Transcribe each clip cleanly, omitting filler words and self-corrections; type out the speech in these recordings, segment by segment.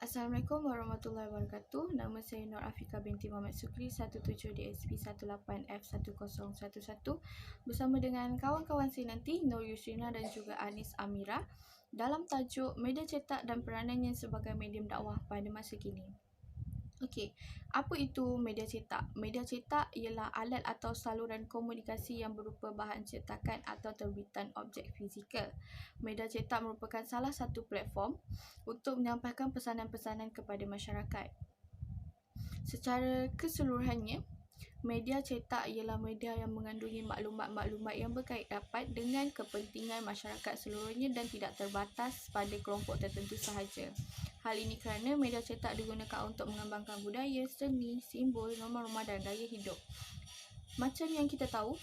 Assalamualaikum warahmatullahi wabarakatuh. Nama saya Nur Afika binti Muhammad Sukri 17 DSP 18F1011 bersama dengan kawan-kawan saya nanti Nur Yusrina dan juga Anis Amira dalam tajuk media cetak dan peranannya sebagai medium dakwah pada masa kini. Okey, apa itu media cetak? Media cetak ialah alat atau saluran komunikasi yang berupa bahan cetakan atau terbitan objek fizikal. Media cetak merupakan salah satu platform untuk menyampaikan pesanan-pesanan kepada masyarakat. Secara keseluruhannya, media cetak ialah media yang mengandungi maklumat-maklumat yang berkait rapat dengan kepentingan masyarakat seluruhnya dan tidak terbatas pada kelompok tertentu sahaja. Hal ini kerana media cetak digunakan untuk mengembangkan budaya, seni, simbol, norma dan gaya hidup. Macam yang kita tahu,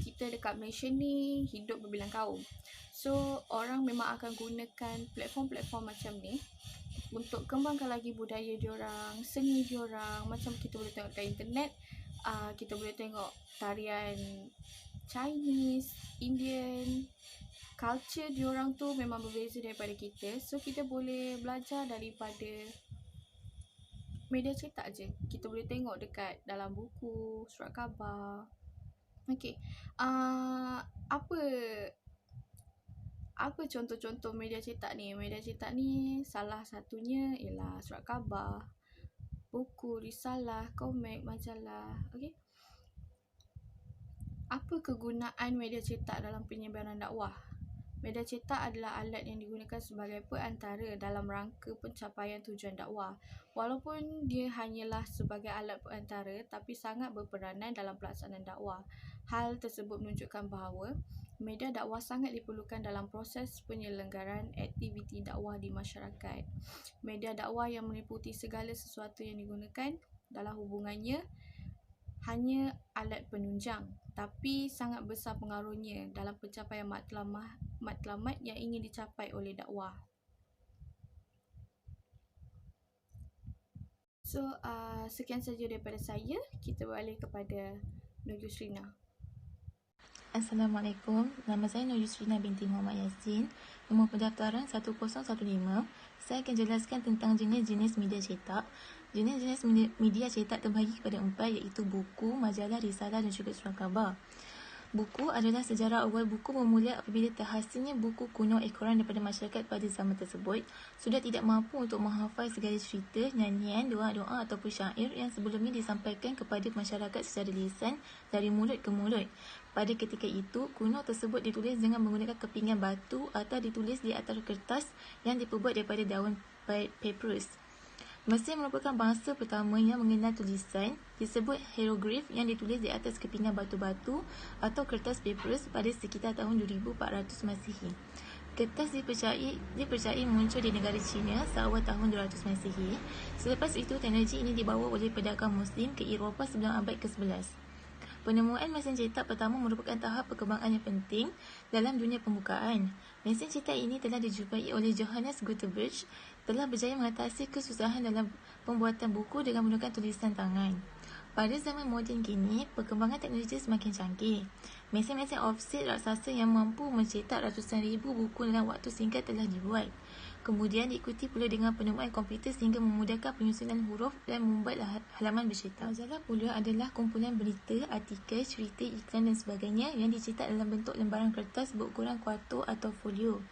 kita dekat Malaysia ni hidup berbilang kaum. So, orang memang akan gunakan platform-platform macam ni untuk kembangkan lagi budaya diorang, seni diorang. Macam kita boleh tengok kat internet, kita boleh tengok tarian Chinese, Indian. Culture diorang tu memang berbeza daripada kita. So, kita boleh belajar daripada media cetak je. Kita boleh tengok dekat dalam buku, surat khabar. Okey, apa contoh-contoh media cetak ni? Media cetak ni salah satunya ialah surat khabar, buku, risalah, komik, majalah. Okey. Apa kegunaan media cetak dalam penyebaran dakwah? Media cetak adalah alat yang digunakan sebagai perantara dalam rangka pencapaian tujuan dakwah. Walaupun dia hanyalah sebagai alat perantara, tapi sangat berperanan dalam pelaksanaan dakwah. Hal tersebut menunjukkan bahawa media dakwah sangat diperlukan dalam proses penyelenggaraan aktiviti dakwah di masyarakat. Media dakwah yang meliputi segala sesuatu yang digunakan dalam hubungannya hanya alat penunjang, tapi sangat besar pengaruhnya dalam pencapaian matlamat yang ingin dicapai oleh dakwah. So, sekian saja daripada saya. Kita beralih kepada Nur Yusrina. Assalamualaikum, nama saya Nur Yusrina binti Muhammad Yassin. Nombor pendaftaran 1015. Saya akan jelaskan tentang jenis-jenis media cetak. Jenis-jenis media cetak terbagi kepada 4, iaitu buku, majalah, risalah dan juga surat khabar. Buku adalah sejarah awal buku bermula apabila terhasilnya buku kuno ekoran daripada masyarakat pada zaman tersebut sudah tidak mampu untuk menghafal segala cerita, nyanyian, doa-doa ataupun syair yang sebelumnya disampaikan kepada masyarakat secara lisan dari mulut ke mulut. Pada ketika itu, kuno tersebut ditulis dengan menggunakan kepingan batu atau ditulis di atas kertas yang diperbuat daripada daun papyrus. Mesir merupakan bangsa pertama yang mengenal tulisan, disebut hieroglif yang ditulis di atas kepingan batu-batu atau kertas papyrus pada sekitar tahun 2400 Masihi. Kertas dipercayai muncul di negara China seawal tahun 200 Masihi. Selepas itu, teknologi ini dibawa oleh pedagang Muslim ke Eropah sebelum abad ke-11. Penemuan mesin cetak pertama merupakan tahap perkembangan yang penting dalam dunia pembukaan. Mesin cetak ini telah dijumpai oleh Johannes Gutenberg, telah berjaya mengatasi kesusahan dalam pembuatan buku dengan menggunakan tulisan tangan. Pada zaman moden kini, perkembangan teknologi semakin canggih. Mesin-mesin offset raksasa yang mampu mencetak ratusan ribu buku dalam waktu singkat telah dibuat. Kemudian diikuti pula dengan penemuan komputer sehingga memudahkan penyusunan huruf dan membuat halaman bercetak. Majalah pula adalah kumpulan berita, artikel, cerita, iklan dan sebagainya yang dicetak dalam bentuk lembaran kertas berukuran kuarto atau folio.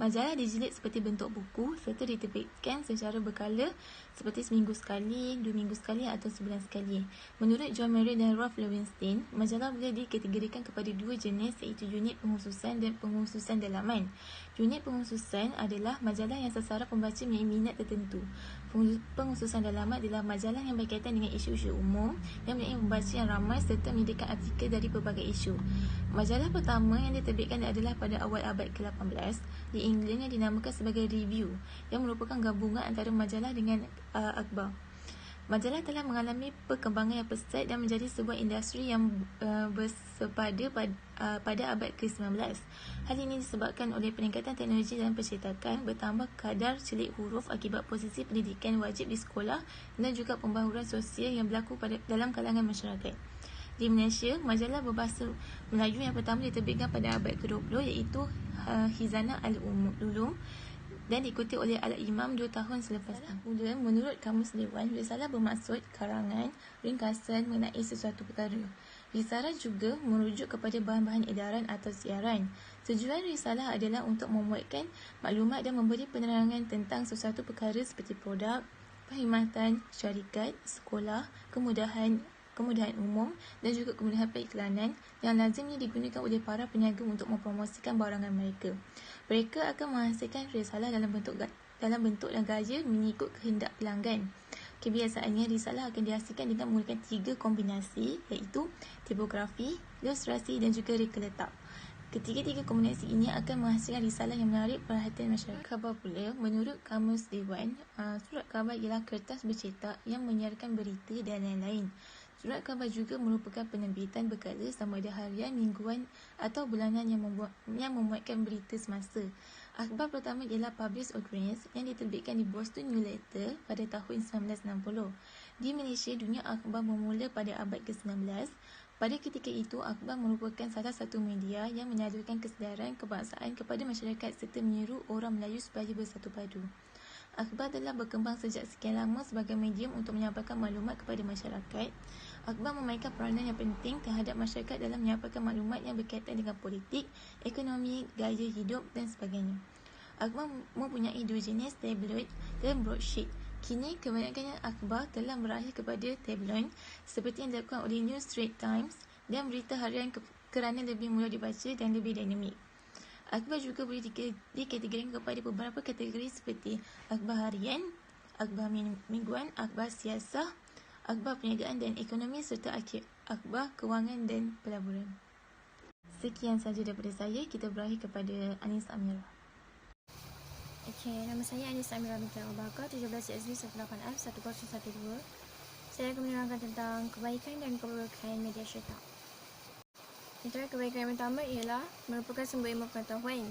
Majalah dijilid seperti bentuk buku serta diterbitkan secara berkala seperti seminggu sekali, 2 minggu sekali atau sebulan sekali. Menurut John Merrill dan Ralph Lowenstein, majalah boleh dikategorikan kepada 2 jenis, iaitu unit pengkhususan dan pengkhususan dalaman. Unit pengkhususan adalah majalah yang sasaran pembaca mempunyai minat tertentu. Pengkhususan dalaman adalah majalah yang berkaitan dengan isu-isu umum yang mempunyai pembaca yang ramai serta menyediakan artikel dari pelbagai isu. Majalah pertama yang diterbitkan adalah pada awal abad ke-18 di England yang dinamakan sebagai Review, yang merupakan gabungan antara majalah dengan akhbar. Majalah telah mengalami perkembangan yang pesat dan menjadi sebuah industri yang bersepada pada abad ke-19. Hal ini disebabkan oleh peningkatan teknologi dalam percetakan, bertambah kadar celik huruf akibat posisi pendidikan wajib di sekolah dan juga pembaharuan sosial yang berlaku dalam kalangan masyarakat. Di Malaysia, majalah berbahasa Melayu yang pertama diterbitkan pada abad ke-20 iaitu Khizanah Al-Ulum dan diikuti oleh Al-Imam 2 tahun selepas. Mula, menurut Kamus Dewan, risalah bermaksud karangan, ringkasan mengenai sesuatu perkara. Risalah juga merujuk kepada bahan-bahan edaran atau siaran. Tujuan risalah adalah untuk memuatkan maklumat dan memberi penerangan tentang sesuatu perkara seperti produk, perkhidmatan, syarikat, sekolah, kemudahan umum dan juga kemudahan periklanan yang lazimnya digunakan oleh para peniaga untuk mempromosikan barangan mereka. Mereka akan menghasilkan risalah dalam bentuk dan gaya mengikut kehendak pelanggan. Kebiasaannya, risalah akan dihasilkan dengan menggunakan 3 kombinasi, iaitu tipografi, ilustrasi dan juga reka letak. Ketiga-tiga kombinasi ini akan menghasilkan risalah yang menarik perhatian masyarakat. Khabar pula, menurut Kamus Dewan, surat khabar ialah kertas bercetak yang menyiarkan berita dan lain-lain. Surat khabar juga merupakan penerbitan berkala sama ada harian, mingguan atau bulanan yang memuatkan berita semasa. Akhbar pertama ialah Publish Occurrence yang diterbitkan di Boston New Letter pada tahun 1960. Di Malaysia, dunia akhbar bermula pada abad ke-19. Pada ketika itu, akhbar merupakan salah satu media yang menyalurkan kesedaran kebangsaan kepada masyarakat serta menyeru orang Melayu supaya bersatu padu. Akhbar telah berkembang sejak sekian lama sebagai medium untuk menyampaikan maklumat kepada masyarakat. Akhbar memainkan peranan yang penting terhadap masyarakat dalam menyampaikan maklumat yang berkaitan dengan politik, ekonomi, gaya hidup dan sebagainya. Akhbar mempunyai 2 jenis, tabloid dan broadsheet. Kini, kebanyakan akhbar telah beralih kepada tabloid seperti yang dilakukan oleh New Straits Times dan berita harian kerana lebih mudah dibaca dan lebih dinamik. Akhbar juga boleh dikategorikan kepada beberapa kategori seperti akhbar harian, akhbar mingguan, akhbar siasah, akhbar perniagaan dan ekonomi serta akhbar kewangan dan pelaburan. Sekian sahaja daripada saya. Kita berakhir kepada Anis Amira. Okey, nama saya Anis Amira binti Abu Bakar, 17 SB 18F 1012. Saya akan menerangkan tentang kebaikan dan keburukan media cetak. Antara kebaikan yang pertama ialah merupakan sumber ilmu pengetahuan.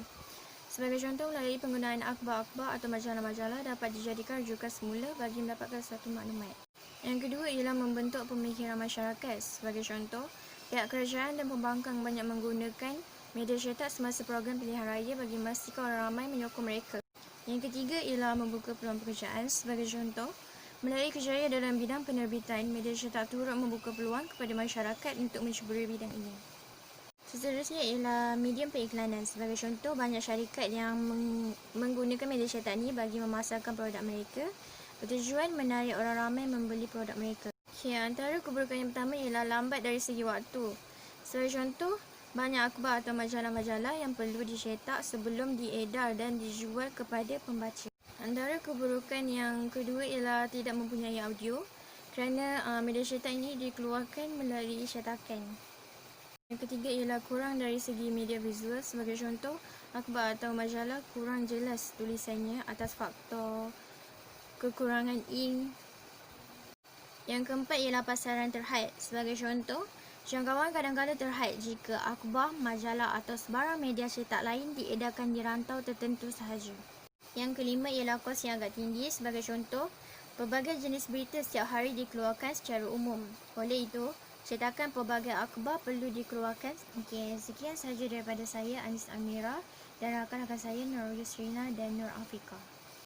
Sebagai contoh, melalui penggunaan akhbar-akhbar atau majalah-majalah dapat dijadikan rujukan semula bagi mendapatkan suatu maklumat. Yang kedua ialah membentuk pemikiran masyarakat. Sebagai contoh, pihak kerajaan dan pembangkang banyak menggunakan media cetak semasa program pilihan raya bagi memastikan orang ramai menyokong mereka. Yang ketiga ialah membuka peluang pekerjaan. Sebagai contoh, melalui kerjaya dalam bidang penerbitan, media cetak turut membuka peluang kepada masyarakat untuk mencuburi bidang ini. Seterusnya ialah medium periklanan. Sebagai contoh, banyak syarikat yang menggunakan media cetak ini bagi memasarkan produk mereka bertujuan menarik orang ramai membeli produk mereka. Okay, antara keburukan yang pertama ialah lambat dari segi waktu. Sebagai contoh, banyak akhbar atau majalah-majalah yang perlu dicetak sebelum diedar dan dijual kepada pembaca. Antara keburukan yang kedua ialah tidak mempunyai audio kerana media cetak ini dikeluarkan melalui cetakan. Yang ketiga ialah kurang dari segi media visual. Sebagai contoh, akhbar atau majalah kurang jelas tulisannya atas faktor kekurangan ink. Yang keempat ialah pasaran terhad. Sebagai contoh, jangkauan kadang-kadang terhad jika akhbar, majalah atau sebarang media cetak lain diedarkan di rantau tertentu sahaja. Yang kelima ialah kos yang agak tinggi. Sebagai contoh, pelbagai jenis berita setiap hari dikeluarkan secara umum. Oleh itu, cetakan pelbagai akhbar perlu dikeluarkan. Okey, sekian sahaja daripada saya, Anis Amira, dan rakan-rakan saya, Nur Yusrina dan Nur Afika.